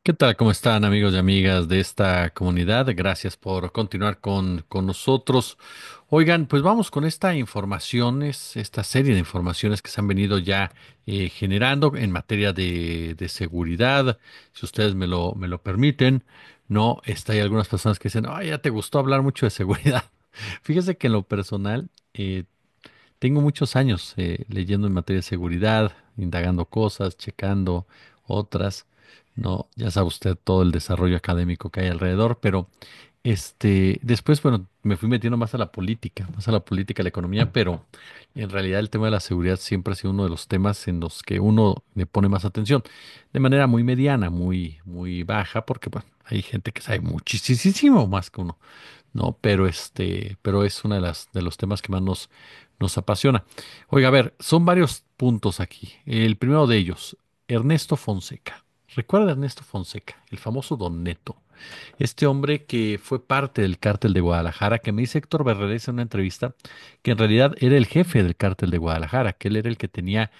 ¿Qué tal? ¿Cómo están amigos y amigas de esta comunidad? Gracias por continuar con nosotros. Oigan, pues vamos con esta informaciones, esta serie de informaciones que se han venido ya generando en materia de seguridad. Si ustedes me lo permiten, no, hay algunas personas que dicen, ay, ya te gustó hablar mucho de seguridad. Fíjese que en lo personal, tengo muchos años leyendo en materia de seguridad, indagando cosas, checando otras. No, ya sabe usted todo el desarrollo académico que hay alrededor, pero después, bueno, me fui metiendo más a la política, a la economía, pero en realidad el tema de la seguridad siempre ha sido uno de los temas en los que uno le pone más atención, de manera muy mediana, muy baja, porque bueno, hay gente que sabe muchísimo más que uno. ¿No? Pero es una de los temas que más nos apasiona. Oiga, a ver, son varios puntos aquí. El primero de ellos, Ernesto Fonseca. ¿Recuerda a Ernesto Fonseca, el famoso Don Neto? Este hombre que fue parte del cártel de Guadalajara, que me dice Héctor Berrerés en una entrevista, que en realidad era el jefe del cártel de Guadalajara, que él era el que tenía,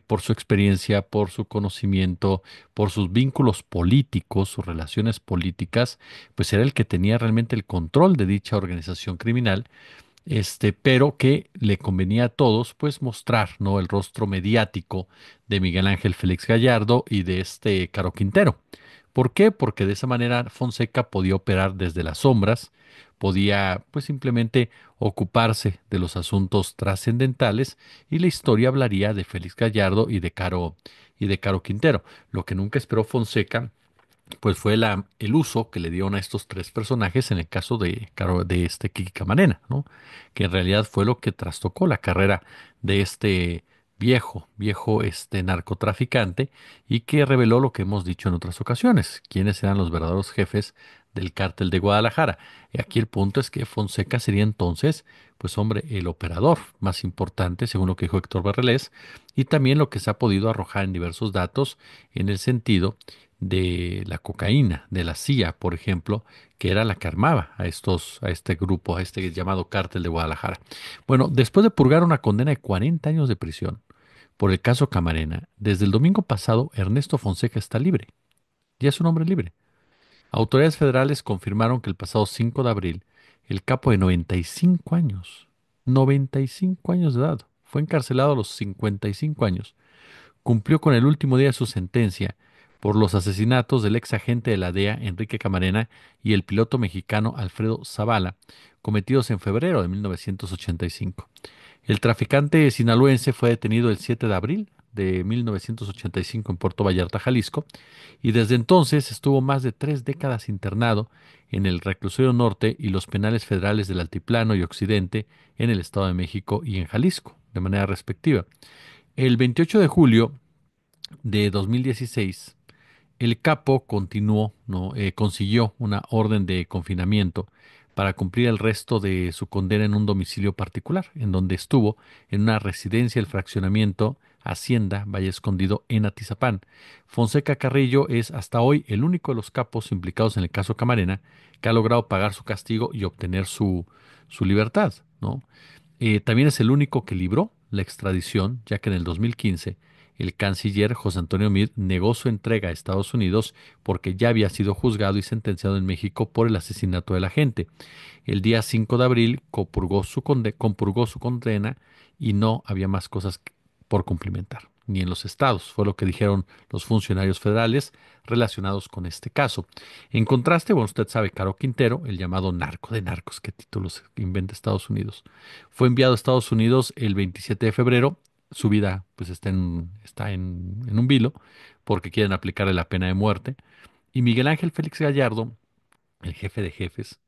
por su experiencia, por su conocimiento, por sus vínculos políticos, sus relaciones políticas, pues era el que tenía realmente el control de dicha organización criminal, pero que le convenía a todos, pues mostrar, ¿no? El rostro mediático de Miguel Ángel Félix Gallardo y de este Caro Quintero. ¿Por qué? Porque de esa manera Fonseca podía operar desde las sombras, podía pues simplemente ocuparse de los asuntos trascendentales y la historia hablaría de Félix Gallardo y de Caro Quintero. Lo que nunca esperó Fonseca pues fue el uso que le dieron a estos tres personajes en el caso de este Kiki Camarena, ¿no? Que en realidad fue lo que trastocó la carrera de este viejo narcotraficante y que reveló lo que hemos dicho en otras ocasiones, quiénes eran los verdaderos jefes del cártel de Guadalajara. Y aquí el punto es que Fonseca sería entonces, pues hombre, el operador más importante, según lo que dijo Héctor Barrelés, y también lo que se ha podido arrojar en diversos datos en el sentido de la cocaína, de la CIA, por ejemplo, que era la que armaba a este grupo, a este llamado cártel de Guadalajara. Bueno, después de purgar una condena de 40 años de prisión por el caso Camarena, desde el domingo pasado Ernesto Fonseca está libre, ya es un hombre libre. Autoridades federales confirmaron que el pasado 5 de abril, el capo de 95 años de edad, fue encarcelado a los 55 años, cumplió con el último día de su sentencia por los asesinatos del ex agente de la DEA, Enrique Camarena, y el piloto mexicano Alfredo Zavala, cometidos en febrero de 1985. El traficante sinaloense fue detenido el 7 de abril de 1985 en Puerto Vallarta, Jalisco, y desde entonces estuvo más de 3 décadas internado en el reclusorio norte y los penales federales del Altiplano y Occidente en el Estado de México y en Jalisco, de manera respectiva. El 28 de julio de 2016, el capo continuó, ¿no? Consiguió una orden de confinamiento para cumplir el resto de su condena en un domicilio particular, en donde estuvo en una residencia del fraccionamiento Hacienda Valle Escondido en Atizapán. Fonseca Carrillo es hasta hoy el único de los capos implicados en el caso Camarena que ha logrado pagar su castigo y obtener su libertad, ¿no? También es el único que libró la extradición, ya que en el 2015 el canciller José Antonio Meade negó su entrega a Estados Unidos porque ya había sido juzgado y sentenciado en México por el asesinato del agente. El día 5 de abril compurgó su condena y no había más cosas por cumplimentar, ni en los estados, fue lo que dijeron los funcionarios federales relacionados con este caso. En contraste, bueno, usted sabe, Caro Quintero, el llamado narco de narcos, qué títulos inventa Estados Unidos, fue enviado a Estados Unidos el 27 de febrero. Su vida pues está en un vilo porque quieren aplicarle la pena de muerte. Y Miguel Ángel Félix Gallardo, el jefe de jefes,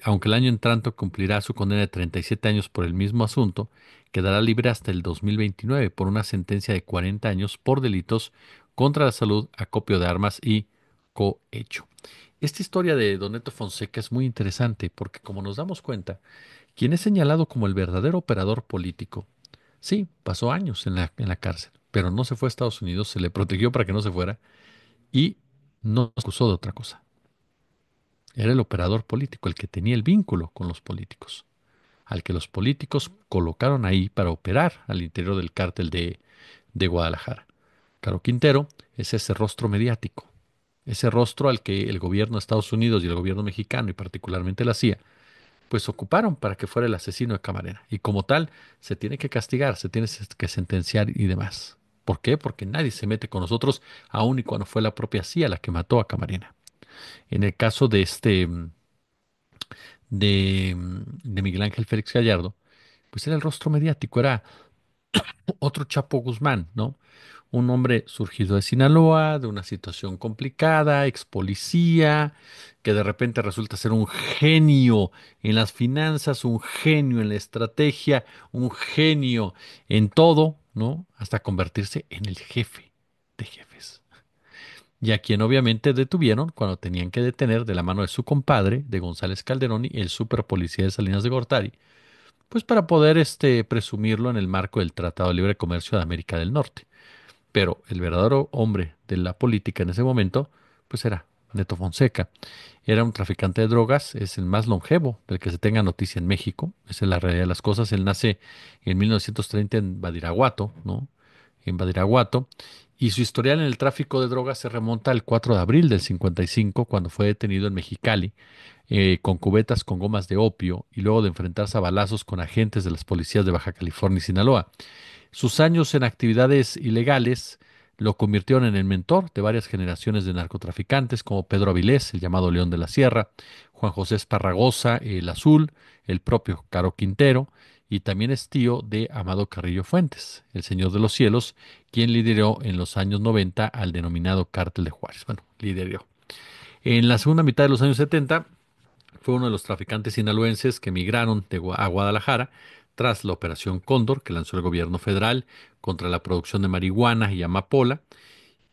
aunque el año entrante cumplirá su condena de 37 años por el mismo asunto, quedará libre hasta el 2029 por una sentencia de 40 años por delitos contra la salud, acopio de armas y cohecho. Esta historia de Don Neto Fonseca es muy interesante porque, como nos damos cuenta, quien es señalado como el verdadero operador político, sí, pasó años en la cárcel, pero no se fue a Estados Unidos, se le protegió para que no se fuera y no acusó de otra cosa. Era el operador político, el que tenía el vínculo con los políticos, al que los políticos colocaron ahí para operar al interior del cártel de Guadalajara. Caro Quintero es ese rostro mediático, ese rostro al que el gobierno de Estados Unidos y el gobierno mexicano y particularmente la CIA pues ocuparon para que fuera el asesino de Camarena. Y como tal, se tiene que castigar, se tiene que sentenciar y demás. ¿Por qué? Porque nadie se mete con nosotros, aun y cuando fue la propia CIA la que mató a Camarena. En el caso de de Miguel Ángel Félix Gallardo, pues era el rostro mediático, era otro Chapo Guzmán, ¿no? Un hombre surgido de Sinaloa, de una situación complicada, ex policía, que de repente resulta ser un genio en las finanzas, un genio en la estrategia, un genio en todo, ¿no? Hasta convertirse en el jefe de jefes. Y a quien obviamente detuvieron cuando tenían que detener de la mano de su compadre, de González Calderón, y el super policía de Salinas de Gortari, pues para poder presumirlo en el marco del Tratado de Libre Comercio de América del Norte. Pero el verdadero hombre de la política en ese momento, pues era Neto Fonseca. Era un traficante de drogas, es el más longevo del que se tenga noticia en México. Esa es la realidad de las cosas. Él nace en 1930 en Badiraguato, ¿no? En Badiraguato. Y su historial en el tráfico de drogas se remonta al 4 de abril del 55, cuando fue detenido en Mexicali, con cubetas con gomas de opio y luego de enfrentarse a balazos con agentes de las policías de Baja California y Sinaloa. Sus años en actividades ilegales lo convirtieron en el mentor de varias generaciones de narcotraficantes como Pedro Avilés, el llamado León de la Sierra, Juan José Esparragosa, el Azul, el propio Caro Quintero, y también es tío de Amado Carrillo Fuentes, el Señor de los Cielos, quien lideró en los años 90 al denominado Cártel de Juárez. Bueno, lideró. En la segunda mitad de los años 70 fue uno de los traficantes sinaloenses que migraron a Guadalajara tras la Operación Cóndor que lanzó el gobierno federal contra la producción de marihuana y amapola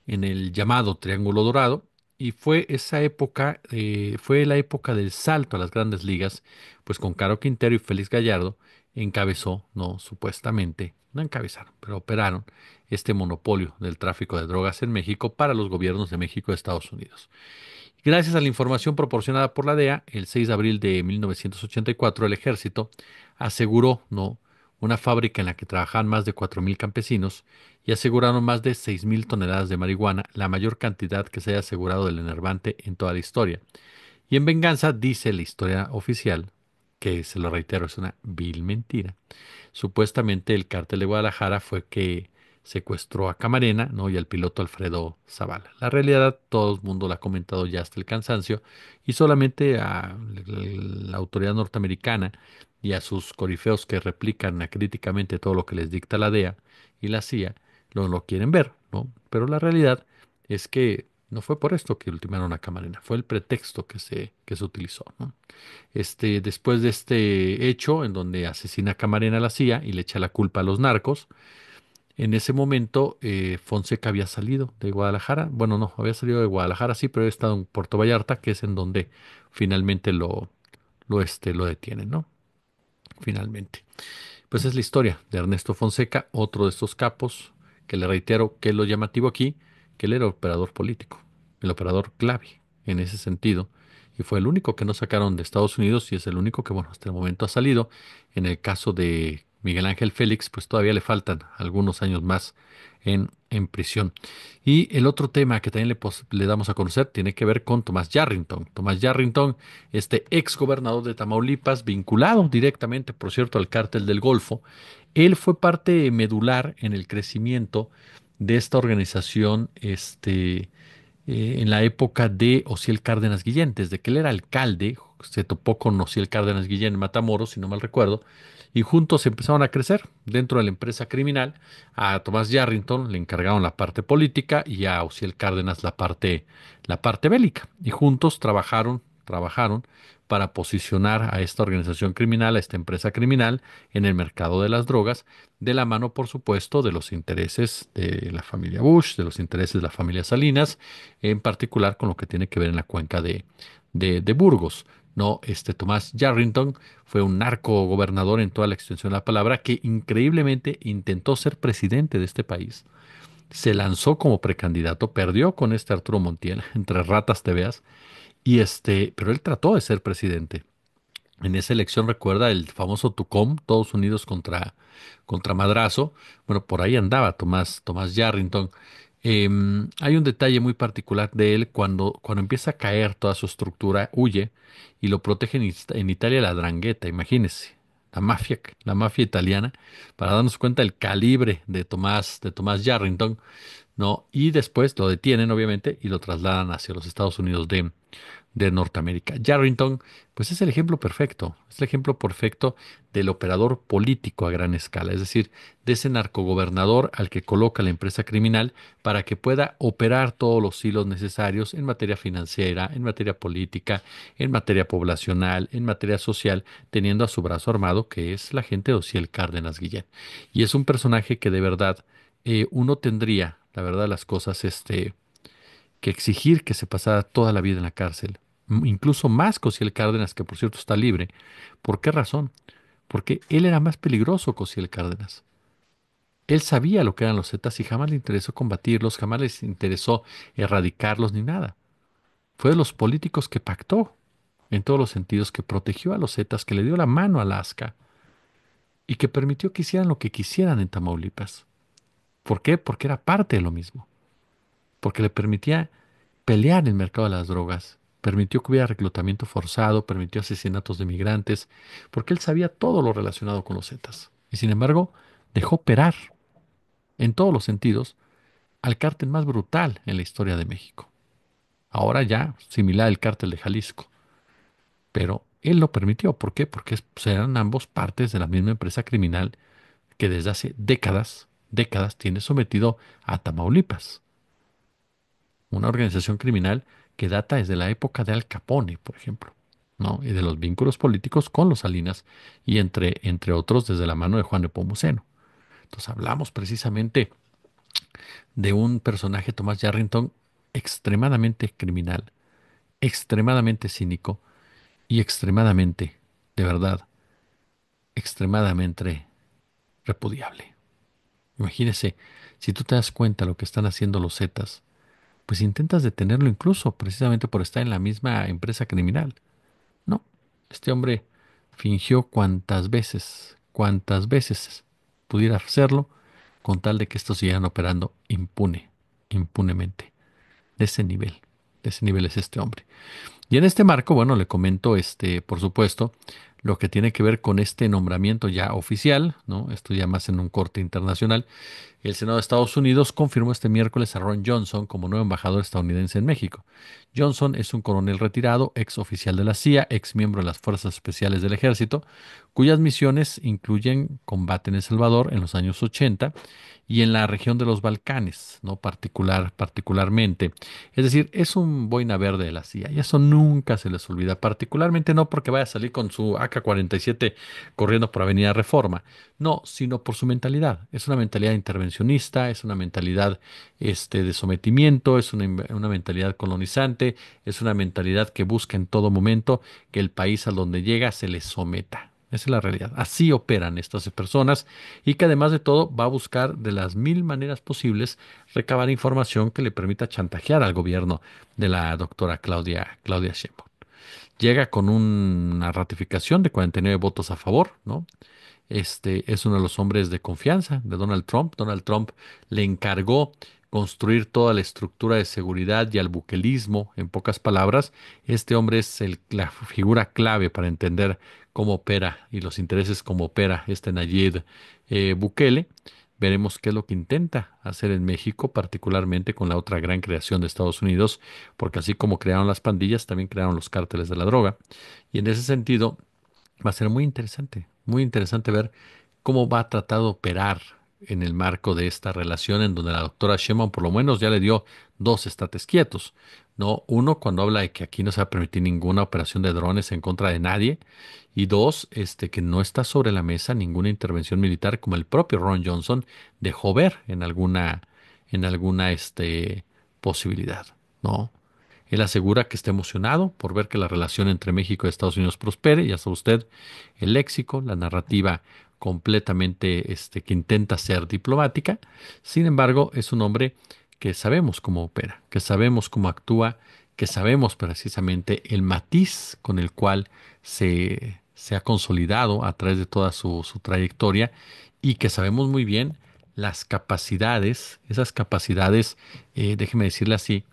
en el llamado Triángulo Dorado. Y fue esa época, fue la época del salto a las grandes ligas, pues con Caro Quintero y Félix Gallardo encabezó, no supuestamente, no encabezaron, pero operaron este monopolio del tráfico de drogas en México para los gobiernos de México y Estados Unidos. Gracias a la información proporcionada por la DEA, el 6 de abril de 1984 el ejército aseguró, ¿no?, una fábrica en la que trabajaban más de 4.000 campesinos y aseguraron más de 6.000 toneladas de marihuana, la mayor cantidad que se haya asegurado del enervante en toda la historia. Y en venganza dice la historia oficial, que se lo reitero, es una vil mentira. Supuestamente el cártel de Guadalajara fue que secuestró a Camarena, ¿no? Y al piloto Alfredo Zavala. La realidad, todo el mundo la ha comentado ya hasta el cansancio, y solamente a la autoridad norteamericana y a sus corifeos que replican acríticamente todo lo que les dicta la DEA y la CIA, lo quieren ver, ¿no? Pero la realidad es que no fue por esto que ultimaron a Camarena, fue el pretexto que se utilizó, ¿no? Después de este hecho, en donde asesina a Camarena a la CIA y le echa la culpa a los narcos, en ese momento Fonseca había salido de Guadalajara. Bueno, no, había salido de Guadalajara, sí, pero había estado en Puerto Vallarta, que es en donde finalmente lo detienen, ¿no? Finalmente. Pues es la historia de Ernesto Fonseca, otro de estos capos, que le reitero que es lo llamativo aquí, que él era operador político, el operador clave en ese sentido, y fue el único que no sacaron de Estados Unidos y es el único que, bueno, hasta el momento ha salido. En el caso de Miguel Ángel Félix, pues todavía le faltan algunos años más en prisión. Y el otro tema que también le damos a conocer tiene que ver con Tomás Yarrington. Tomás Yarrington, este ex gobernador de Tamaulipas, vinculado directamente, por cierto, al cártel del Golfo, él fue parte medular en el crecimiento de esta organización, en la época de Osiel Cárdenas Guillén. Desde que él era alcalde, se topó con Osiel Cárdenas Guillén en Matamoros, si no mal recuerdo, y juntos empezaron a crecer dentro de la empresa criminal. A Tomás Yarrington le encargaron la parte política y a Osiel Cárdenas la parte bélica. Y juntos trabajaron para posicionar a esta organización criminal, a esta empresa criminal, en el mercado de las drogas, de la mano, por supuesto, de los intereses de la familia Bush, de los intereses de la familia Salinas, en particular con lo que tiene que ver en la cuenca de Burgos. No, Tomás Yarrington fue un narco gobernador en toda la extensión de la palabra que increíblemente intentó ser presidente de este país. Se lanzó como precandidato, perdió con Arturo Montiel, entre ratas te veas, pero él trató de ser presidente. En esa elección recuerda el famoso Tucum, todos unidos contra Madrazo. Bueno, por ahí andaba Tomás Yarrington. Hay un detalle muy particular de él cuando empieza a caer toda su estructura, huye y lo protege en Italia la 'Ndrangheta, imagínense, la mafia italiana, para darnos cuenta del calibre de Tomás Yarrington, ¿no? Y después lo detienen, obviamente, y lo trasladan hacia los Estados Unidos de Norteamérica. Yarrington, pues es el ejemplo perfecto del operador político a gran escala, es decir, de ese narcogobernador al que coloca la empresa criminal para que pueda operar todos los hilos necesarios en materia financiera, en materia política, en materia poblacional, en materia social, teniendo a su brazo armado, que es la gente de Ociel Cárdenas Guillén. Y es un personaje que de verdad uno tendría, la verdad, las cosas, que exigir que se pasara toda la vida en la cárcel, incluso más que Ociel Cárdenas, que por cierto está libre. ¿Por qué razón? Porque él era más peligroso que Ociel Cárdenas. Él sabía lo que eran los Zetas y jamás le interesó combatirlos, jamás les interesó erradicarlos ni nada. Fue de los políticos que pactó en todos los sentidos, que protegió a los Zetas, que le dio la mano a Alaska y que permitió que hicieran lo que quisieran en Tamaulipas. ¿Por qué? Porque era parte de lo mismo. Porque le permitía pelear en el mercado de las drogas, permitió que hubiera reclutamiento forzado, permitió asesinatos de migrantes, porque él sabía todo lo relacionado con los Zetas. Y sin embargo, dejó operar en todos los sentidos al cártel más brutal en la historia de México. Ahora ya similar al cártel de Jalisco. Pero él lo permitió. ¿Por qué? Porque pues, eran ambos partes de la misma empresa criminal que desde hace décadas tiene sometido a Tamaulipas, una organización criminal que data desde la época de Al Capone, por ejemplo, ¿no? Y de los vínculos políticos con los Salinas y entre otros desde la mano de Juan de Pomuceno. Entonces hablamos precisamente de un personaje, Tomás Yarrington, extremadamente criminal, extremadamente cínico y extremadamente, de verdad, extremadamente repudiable. Imagínese, si tú te das cuenta de lo que están haciendo los Zetas, pues intentas detenerlo incluso precisamente por estar en la misma empresa criminal. No, este hombre fingió cuantas veces pudiera hacerlo, con tal de que estos siguieran operando impunemente. De ese nivel, de ese nivel es este hombre. Y en este marco, bueno, le comento, por supuesto, lo que tiene que ver con este nombramiento ya oficial, ¿no? Esto ya más en un corte internacional. El Senado de Estados Unidos confirmó este miércoles a Ron Johnson como nuevo embajador estadounidense en México. Johnson es un coronel retirado, ex oficial de la CIA, ex miembro de las Fuerzas Especiales del Ejército, cuyas misiones incluyen combate en El Salvador en los años 80 y en la región de los Balcanes, ¿no? Particularmente. Es decir, es un boina verde de la CIA y eso nunca se les olvida, particularmente no porque vaya a salir con su AK-47 corriendo por Avenida Reforma, no, sino por su mentalidad. Es una mentalidad intervencionista, es una mentalidad de sometimiento, es una mentalidad colonizante, es una mentalidad que busca en todo momento que el país a donde llega se le someta. Esa es la realidad. Así operan estas personas y que además de todo va a buscar de las mil maneras posibles recabar información que le permita chantajear al gobierno de la doctora Claudia Sheinbaum. Llega con una ratificación de 49 votos a favor, ¿no? Es uno de los hombres de confianza de Donald Trump. Donald Trump le encargó construir toda la estructura de seguridad y al buquelismo, en pocas palabras. Este hombre es la figura clave para entender cómo opera y los intereses cómo opera este Nayib Bukele. Veremos qué es lo que intenta hacer en México, particularmente con la otra gran creación de Estados Unidos, porque así como crearon las pandillas, también crearon los cárteles de la droga. Y en ese sentido, va a ser muy interesante ver cómo va a tratar de operar en el marco de esta relación en donde la doctora Sheinbaum por lo menos ya le dio dos estates quietos, ¿no? Uno, cuando habla de que aquí no se va a permitir ninguna operación de drones en contra de nadie, y dos, que no está sobre la mesa ninguna intervención militar como el propio Ron Johnson dejó ver en alguna posibilidad, ¿no? Él asegura que está emocionado por ver que la relación entre México y Estados Unidos prospere. Ya sabe usted, el léxico, la narrativa completamente que intenta ser diplomática. Sin embargo, es un hombre que sabemos cómo opera, que sabemos cómo actúa, que sabemos precisamente el matiz con el cual se ha consolidado a través de toda su trayectoria y que sabemos muy bien las capacidades, esas capacidades, déjeme decirle así,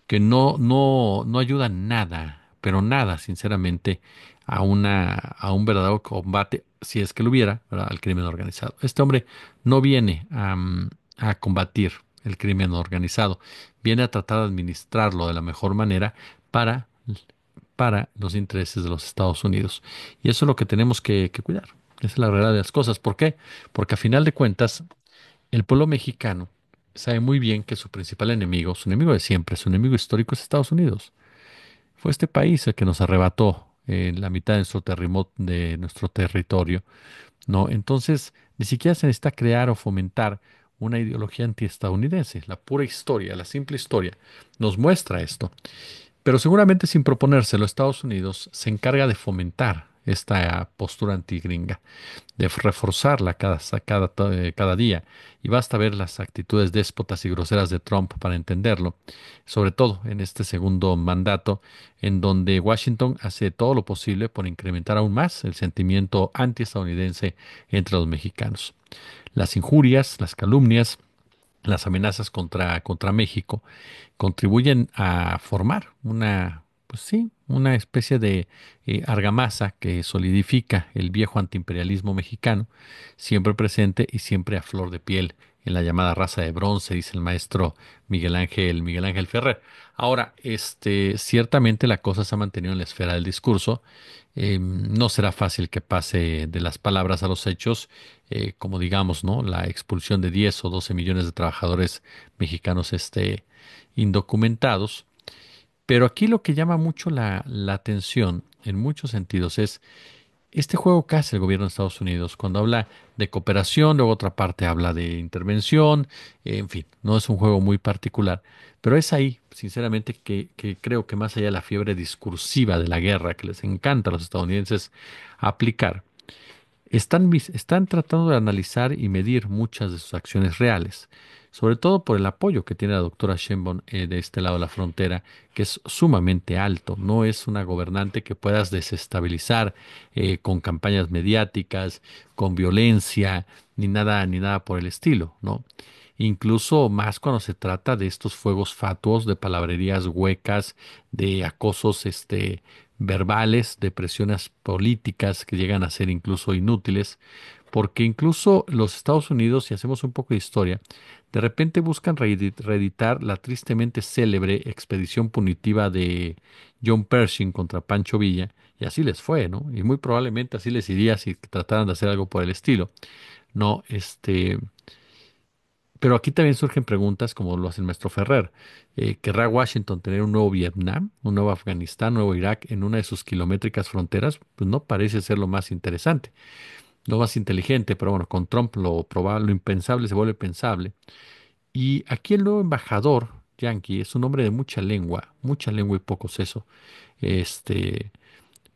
que no ayudan nada, pero nada, sinceramente, a un verdadero combate, si es que lo hubiera, ¿verdad?, al crimen organizado. Este hombre no viene a combatir el crimen organizado, viene a tratar de administrarlo de la mejor manera para, para los intereses de los Estados Unidos. Y eso es lo que tenemos que cuidar. Esa es la realidad de las cosas. ¿Por qué? Porque a final de cuentas, el pueblo mexicano sabe muy bien que su principal enemigo, su enemigo de siempre, su enemigo histórico es Estados Unidos. Fue este país el que nos arrebató la mitad de de nuestro territorio, ¿no? Entonces, ni siquiera se necesita crear o fomentar una ideología antiestadounidense. La pura historia, la simple historia, nos muestra esto. Pero seguramente sin proponérselo, Estados Unidos se encarga de fomentar esta postura antigringa, de reforzarla cada día. Y basta ver las actitudes déspotas y groseras de Trump para entenderlo, sobre todo en este segundo mandato, en donde Washington hace todo lo posible por incrementar aún más el sentimiento antiestadounidense entre los mexicanos. Las injurias, las calumnias, las amenazas contra México contribuyen a formar pues sí, una especie de argamasa que solidifica el viejo antiimperialismo mexicano, siempre presente y siempre a flor de piel en la llamada raza de bronce, dice el maestro Miguel Ángel Ferrer. Ahora, ciertamente la cosa se ha mantenido en la esfera del discurso. No será fácil que pase de las palabras a los hechos, como digamos, ¿no? La expulsión de 10 o 12 millones de trabajadores mexicanos, indocumentados. Pero aquí lo que llama mucho la atención en muchos sentidos es este juego que hace el gobierno de Estados Unidos cuando habla de cooperación, luego otra parte habla de intervención, en fin, no es un juego muy particular, pero es ahí, sinceramente, que creo que más allá de la fiebre discursiva de la guerra que les encanta a los estadounidenses aplicar, están tratando de analizar y medir muchas de sus acciones reales, sobre todo por el apoyo que tiene la doctora Sheinbaum de este lado de la frontera, que es sumamente alto. No es una gobernante que puedas desestabilizar con campañas mediáticas, con violencia, ni nada por el estilo, ¿no? Incluso más cuando se trata de estos fuegos fatuos, de palabrerías huecas, de acosos, verbales, de presiones políticas que llegan a ser incluso inútiles, porque incluso los Estados Unidos, si hacemos un poco de historia, de repente buscan reeditar la tristemente célebre expedición punitiva de John Pershing contra Pancho Villa, y así les fue, ¿no? Y muy probablemente así les iría si trataran de hacer algo por el estilo. No, pero aquí también surgen preguntas como lo hace el maestro Ferrer. ¿Querrá Washington tener un nuevo Vietnam, un nuevo Afganistán, un nuevo Irak en una de sus kilométricas fronteras? Pues no parece ser lo más interesante, lo más inteligente, pero bueno, con Trump lo probable, lo impensable se vuelve pensable. Y aquí el nuevo embajador yanqui es un hombre de mucha lengua y poco seso. Este,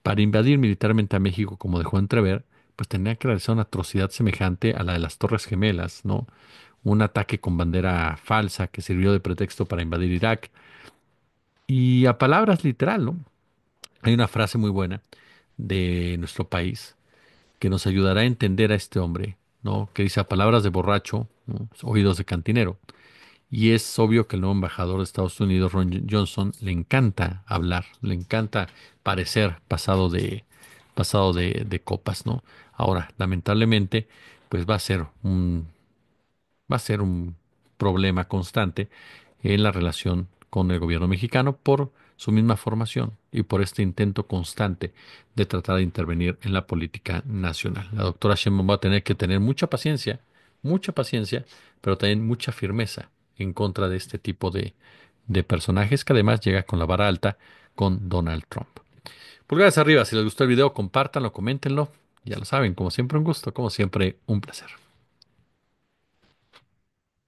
para invadir militarmente a México, como dejó entrever, pues tenía que realizar una atrocidad semejante a la de las Torres Gemelas, ¿no? Un ataque con bandera falsa que sirvió de pretexto para invadir Irak. Y a palabras literal, ¿no? Hay una frase muy buena de nuestro país que nos ayudará a entender a este hombre, ¿no? Que dice a palabras de borracho, ¿no?, oídos de cantinero. Y es obvio que el nuevo embajador de Estados Unidos, Ron Johnson, le encanta hablar, le encanta parecer pasado de copas, ¿no? Ahora, lamentablemente, pues va a ser un problema constante en la relación con el gobierno mexicano por su misma formación y por este intento constante de tratar de intervenir en la política nacional. La doctora Sheinbaum va a tener que tener mucha paciencia, pero también mucha firmeza en contra de este tipo de personajes que además llega con la vara alta con Donald Trump. Pulgares arriba, si les gustó el video, compártanlo, coméntenlo. Ya lo saben, como siempre un gusto, como siempre un placer.